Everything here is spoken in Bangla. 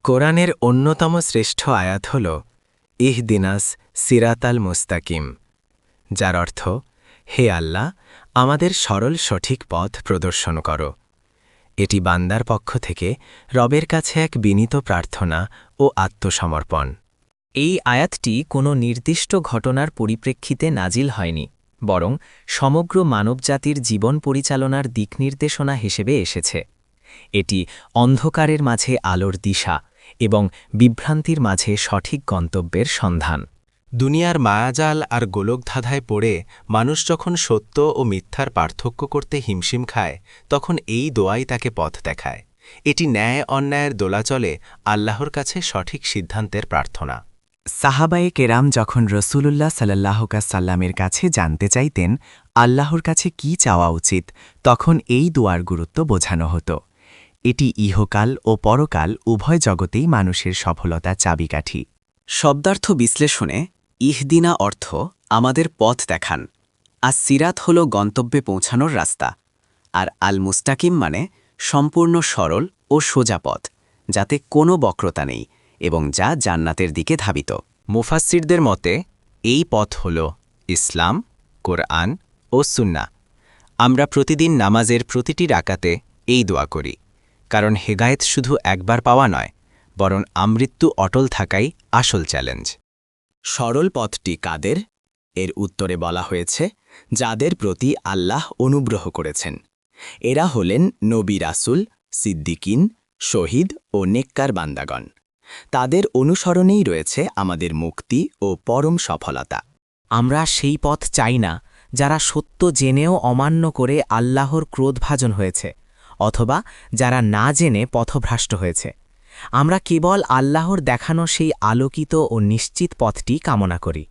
কোরআনের অন্যতম শ্রেষ্ঠ আয়াত হল ইহদিনাস সিরাতাল মুস্তাকিম, যার অর্থ, হে আল্লাহ, আমাদের সরল সঠিক পথ প্রদর্শন করো। এটি বান্দার পক্ষ থেকে রবের কাছে এক বিনীত প্রার্থনা ও আত্মসমর্পণ। এই আয়াতটি কোনো নির্দিষ্ট ঘটনার পরিপ্রেক্ষিতে নাজিল হয়নি, বরং সমগ্র মানবজাতির জীবন পরিচালনার দিকনির্দেশনা হিসেবে এসেছে। এটি অন্ধকারের মাঝে আলোর দিশা এবং বিভ্রান্তির মাঝে সঠিক গন্তব্যের সন্ধান। দুনিয়ার মায়াজাল আর গোলকধাঁধায় পড়ে মানুষ যখন সত্য ও মিথ্যার পার্থক্য করতে হিমশিম খায়, তখন এই দোয়াই তাকে পথ দেখায়। এটি ন্যায় অন্যায়ের দোলাচলে আল্লাহর কাছে সঠিক সিদ্ধান্তের প্রার্থনা। সাহাবায়ে কেরাম যখন রসূলুল্লাহ সাল্লামের কাছে জানতে চাইতেন আল্লাহর কাছে কি চাওয়া উচিত, তখন এই দোয়ার গুরুত্ব বোঝানো হতো। এটি ইহকাল ও পরকাল উভয় জগতেই মানুষের সফলতা চাবিকাঠি। শব্দার্থ বিশ্লেষণে ইহদিনা অর্থ আমাদের পথ দেখান, আর সিরাত হল গন্তব্যে পৌঁছানোর রাস্তা, আর আল মুস্তাকিম মানে সম্পূর্ণ সরল ও সোজা পথ, যাতে কোনো বক্রতা নেই এবং যা জান্নাতের দিকে ধাবিত। মুফাসসিরদের মতে এই পথ হল ইসলাম, কোরআন ও সুন্নাহ। আমরা প্রতিদিন নামাজের প্রতিটি রাকাতে এই দোয়া করি, কারণ হেদায়েত শুধু একবার পাওয়া নয়, বরং আমৃত্যু অটল থাকাই আসল চ্যালেঞ্জ। সরল পথটি কাদের? এর উত্তরে বলা হয়েছে, যাদের প্রতি আল্লাহ অনুগ্রহ করেছেন। এরা হলেন নবী রাসূল, সিদ্দিকিন, শহীদ ও নেককার বান্দাগণ। তাদের অনুসরণেই রয়েছে আমাদের মুক্তি ও পরম সফলতা। আমরা সেই পথ চাই না যারা সত্য জেনেও অমান্য করে আল্লাহর ক্রোধভাজন হয়েছে, অথবা যারা না জেনে পথভ্রষ্ট হয়েছে। আমরা কেবল আল্লাহর দেখানো সেই আলোকিত ও নিশ্চিত পথটি কামনা করি।